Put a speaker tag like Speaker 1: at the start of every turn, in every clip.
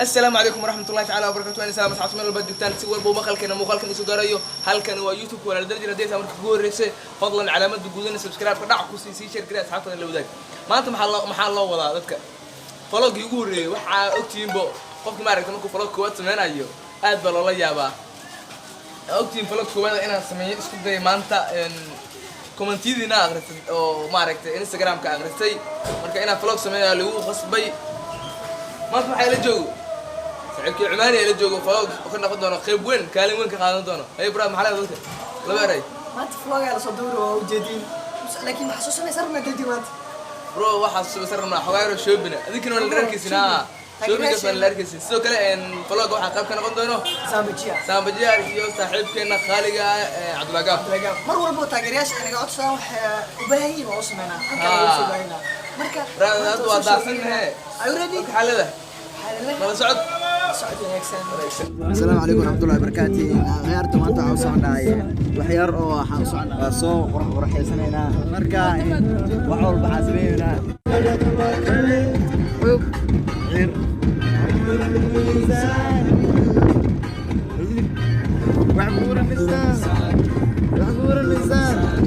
Speaker 1: السلام عليكم ورحمة الله تعالى وبركاته. أنا سلام أصحاب من البدوتان سوى بومقال كنا مقال كنا سوداريو هل كان يوتيوب ولا الدرجة رديتها من كجور رئيسي فضلا علامات بجودنا سبسكرايب كنا كوسي سي شير كده أصحابنا اللي وذاك ما أنت محل الله ولا ذاتك فلوق يقول وح أكتين بو قفك ما ركتنا كفلوق كوات سمعنا أيوه أدبل الله يابا أكتين فلوق كوات أنا سمعي اسكت ما أنت كومنتيدي ناقرت أو ما ركت إنستغرام كأقرتي مركا أنا فلوق سمعي اللي هو خصبي ما في حيل جو سعيك العماني اللي جو فوق وكنا قدنا خيب وين كالي وين كقادنا دونا هاي برا محل هذا لا باري
Speaker 2: ما تفلوق على صدور وجدين لكن حسوسنا صرنا جديد
Speaker 1: برو واحد صرنا حوار شوبنا هذيك كنا نركزنا شوبنا كنا نركز سو كلا إن فلوق واحد قاب كنا قدنا سامبجيا يو صاحب كنا خالقة عبد الوهاب
Speaker 2: مرة بو تاجرياش أنا قعدت صاح وبهين واسمنا كنا وسبعينا مركا
Speaker 1: هذا وضعنا
Speaker 2: أيوريدي
Speaker 1: حلله ما سعد
Speaker 3: السلام عليكم ورحمة الله وبركاته. غيرت ما أنت عاوزان داعي وحيار أو حاوسان سو ورح يسنينا مركا وعول بعزبينا غير وعبور النساء وعبور النساء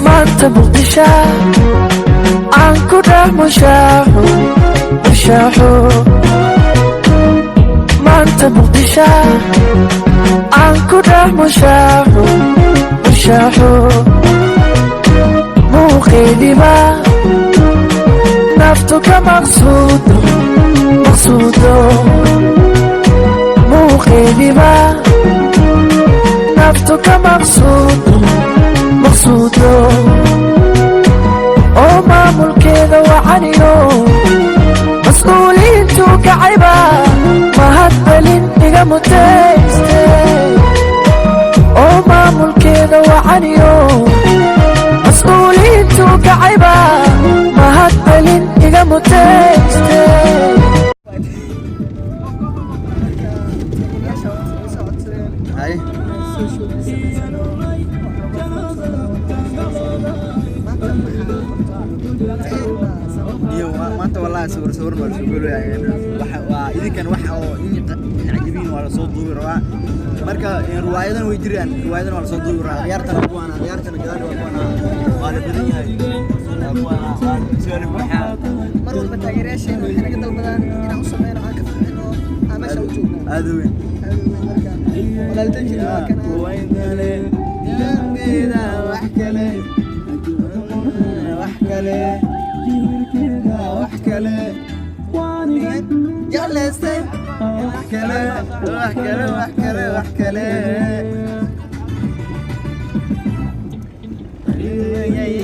Speaker 4: maanta muqdisho aan ku dhex mushaaxo maanta muqdisho aan ku dhex mushaaxo muuqeediba naftu ka maqsuudo muuqeediba naftu ka maqsuudo oo maamulkeeda wacaniyo mas'uuliyiintu kacayba mahadbalin iga mutayste oo maamulkeeda wacaniyo mas'uuliyiintu kacayba mahadbalin iga mutayste
Speaker 3: maanta wallahi sawir ma soo galayo waxa idinkan waxa oo عجيبين ولا صوت دور marka riwaayadan way jiraan riwaayadan wala soo duubay ciyaartana kuwana gadaal waa badan yahay kuwana soo waxa mar walba taageerayaasheen waxay naga dalbadaan inaan u sameeyno aan ka fahmino ama soo joogno aad weyn marka walaaltan jiraa kana waynale yaangeeda wax kale جلستي وحكله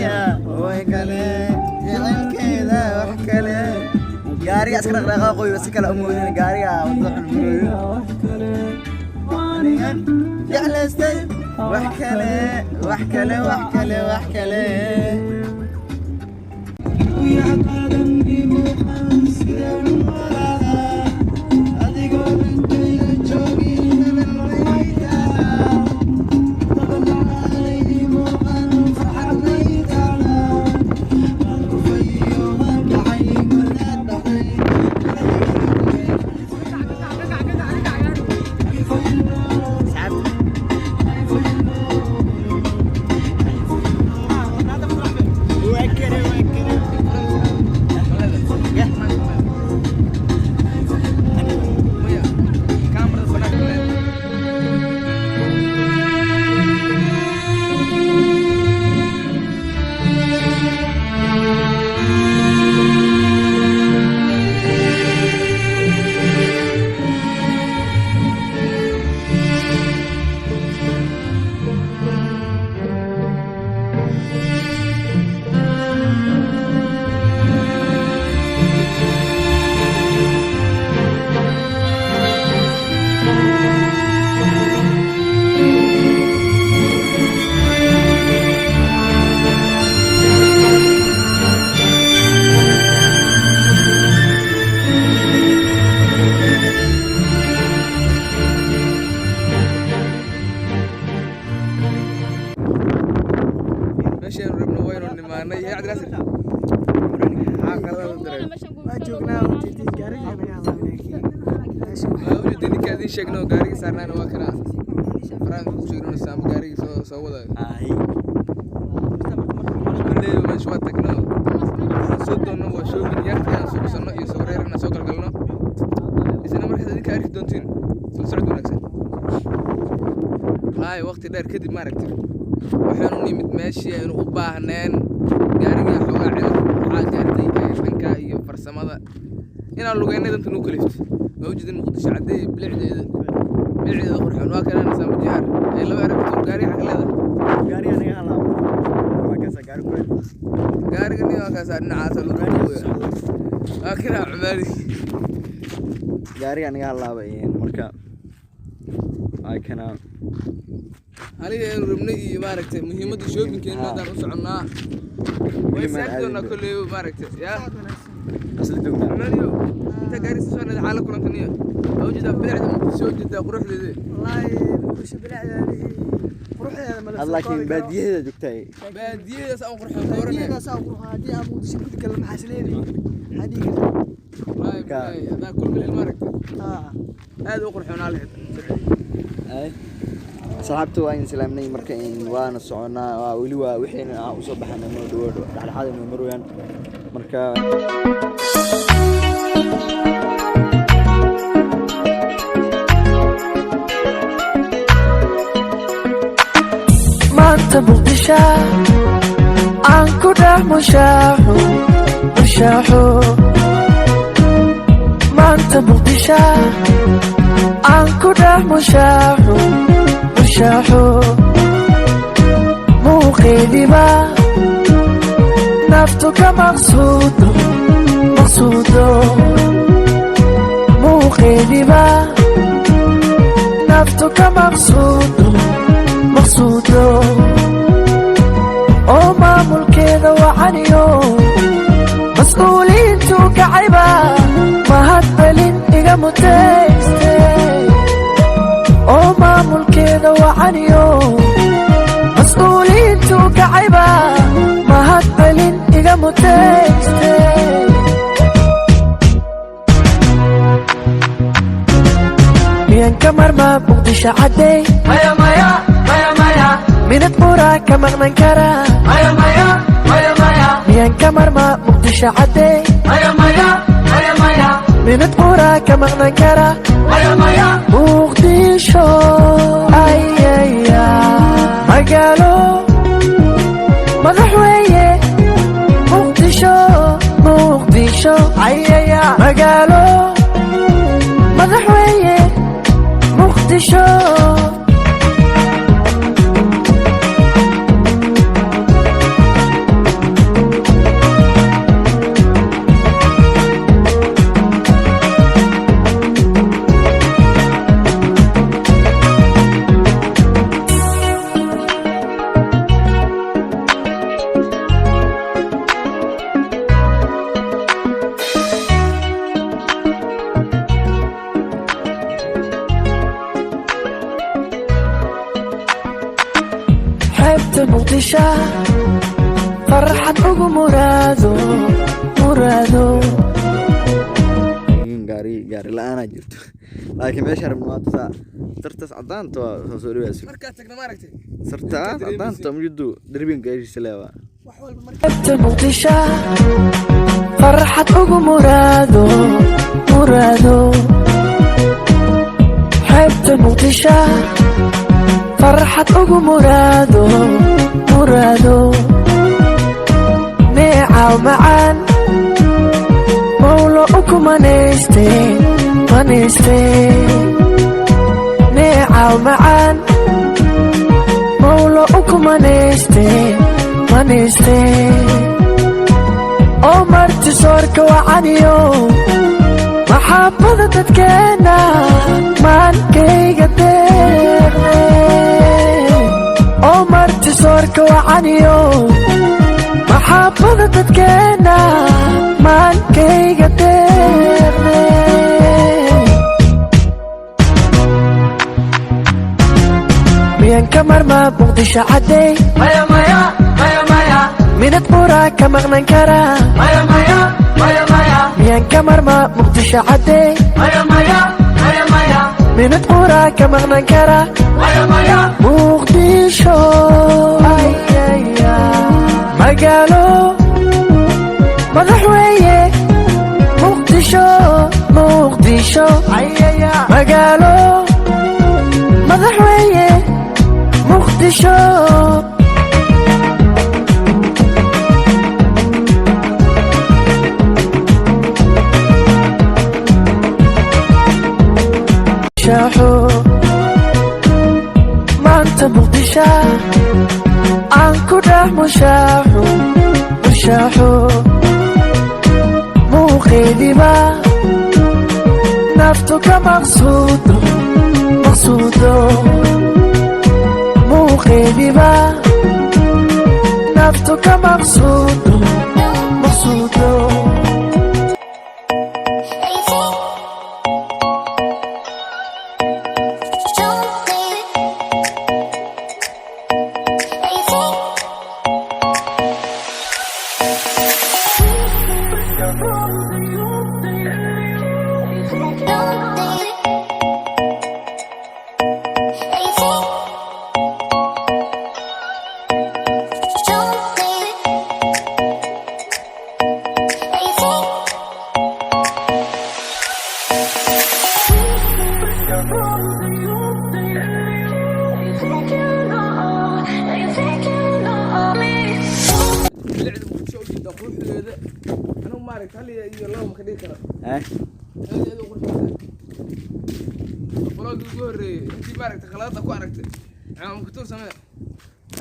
Speaker 3: يا وحكله جعل كذا وحكله قاري أسكر رقاقوي بس كلا أمورين قاري وضوح المروي جلستي وحكله
Speaker 2: waa joognaa ujeedin gaariga naga hadlaynaa
Speaker 1: وجد إنك هذه شكله قاري صارنا نواكنا فرانك وشكلنا سام قاري سو وذا كل يوم شو تكنا صدقنا وشو من يرتي أنا سوق سنة يسوريرنا سوق القلنا إذا نمر هذه كاري دونتين سلسعدوا نكسر هاي وقت دار كذب ما ركتر وحنوني متماشي إنه أبا هنان قاري حوا عاد قاري فنكا يفرس ماذا هنا اللقينا ده تنو كلفت موجود المقدس عدي بلعده قرحون واكن انا سام جار اي لو عرفت غاري حق لهدا
Speaker 3: gaari aniga hala waa kaasa gaari ku
Speaker 1: غاري كني واكا سارنا عاسل واكن عمالي
Speaker 3: gaari aniga hala marka ay kana
Speaker 1: aniga in rubnay iyo maaragtay muhiimada shopping ma daan u soconaa way saacadona kulli maaragtay ya
Speaker 3: asal joogna
Speaker 1: عماليو انت غاري سونا حالك كلنا كنيه موجود بلعده سو جدا قروح لي
Speaker 2: والله وش بلعده قروحdeeda ma la
Speaker 3: laakiin baadiyaheeda joogtay
Speaker 1: baadiyadas aan qurxin
Speaker 2: baadiyaha saa qurxin hadii aad muudisho ku kala maxaa leeyahay hadii
Speaker 1: waay hada kul meel maaragtay aad u qurxoonaa leh
Speaker 3: ay saxaabtu waan islaamnay marka in waana soconaa waa wali waa wixii aan u soo baxnay ma dhawo dhaxdhaxaad ma marwayaan marka
Speaker 4: maanta muqdisho aan ku dhex mushaaxo maanta muqdisho aan ku dhex mushaaxo muuqeediba naftu ka maqsuudo muuqeediba naftu ka maqsuudo oo maamulkeeda wacaniyo mas'uuliyiintu kacayba mahadcelin iga mutayste oo maamulkeeda wacaniyo mas'uuliyiintu kacayba mahadcelin iga mutayste miyan ka marmaa muqdisho caday maya minad qura ka maqnan kara miyan ka marmaa muqdisho caday minad qura ka maqnan kara muqdisho ayaya magaalo madax weeye muqdisho ayaya magaalo madax weeye muqdisho muqdisho farxad ugu muraado
Speaker 3: gaari la'aana jirto laakiin meesha rabnaa sartaas cadaanta waa soo dhawaasay
Speaker 1: marka tagna maaragtay
Speaker 3: sartaas cadaanta mujidu darbiga gaariisa leewa
Speaker 4: muqdisho farxad ugu muraado xeebta muqdisho farxad ugu muraado neecaw macaan mawlo uku manayste neecaw macaan mawlo uku manayste oo marti soorka wacaniyo maxaabada dadkeena maankayga deeqne oo marti soorka wacaniyo maxaabada dadkeena maankayga deeqne miyan ka marmaa muqdisho caday minad qura ka maqnan kara miyaan ka marmaa muqdisho caddey minad quraa ka maqnan kara muqdisho magaalo madax weeye muqdisho muqdisho magaalo madax weeye muqdisho maanta muqdisho aan ku dhex mushaaxo muuqeediba naftu ka maqsuudo muuqeediba naftu ka maqsuudo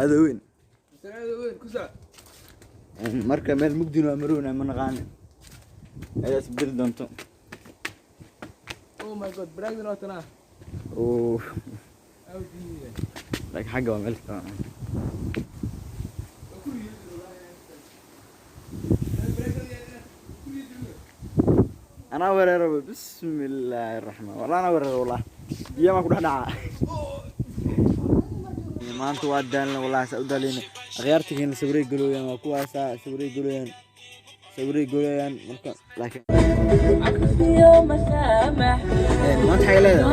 Speaker 3: هذا وين marka meel mugdin waa maroona ma naqaan ayaa isbedel doonto
Speaker 1: oh my god bragdan oo tana
Speaker 3: oo like xagga waa meel taan أنا ورر بسم الله الرحمن والله أنا ورر والله يا ما كنت دعاء ما أنت وادان والله سأودالين غيرتك هنا سبري قلويان وكواسا سبري قلويان لكن يوم سامح ما أنت حيلة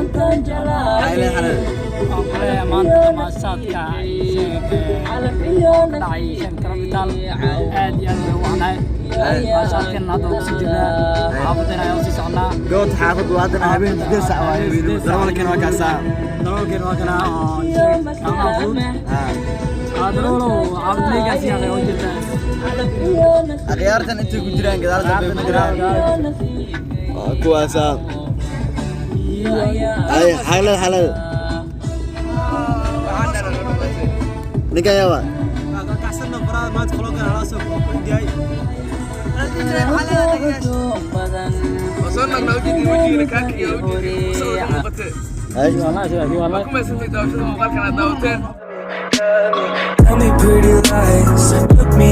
Speaker 5: ما أنت ما صادق على فيوم دعي كرامتال عادي أنا وعناي عشان هذا سجلنا حافظنا يوم سجلنا
Speaker 3: قلت حافظ وهذا هبين تدرس عوائل درونا كانوا كاسا
Speaker 5: كان حافظ هذا لو عبد لي قاسي هذا وجدت
Speaker 3: غيرتن أنت كجيران كذا هذا كجيران كواسا أي حلال نكايا وا
Speaker 5: كاسنا برا ما تخلو كان على سوق دياي
Speaker 1: وصلنا لوجهي وجهي كاكي وجهي وصلنا مقتل
Speaker 3: أيوة
Speaker 1: والله كم يسمي داوشة مقال كان داوتين
Speaker 4: Tell me pretty lies, look me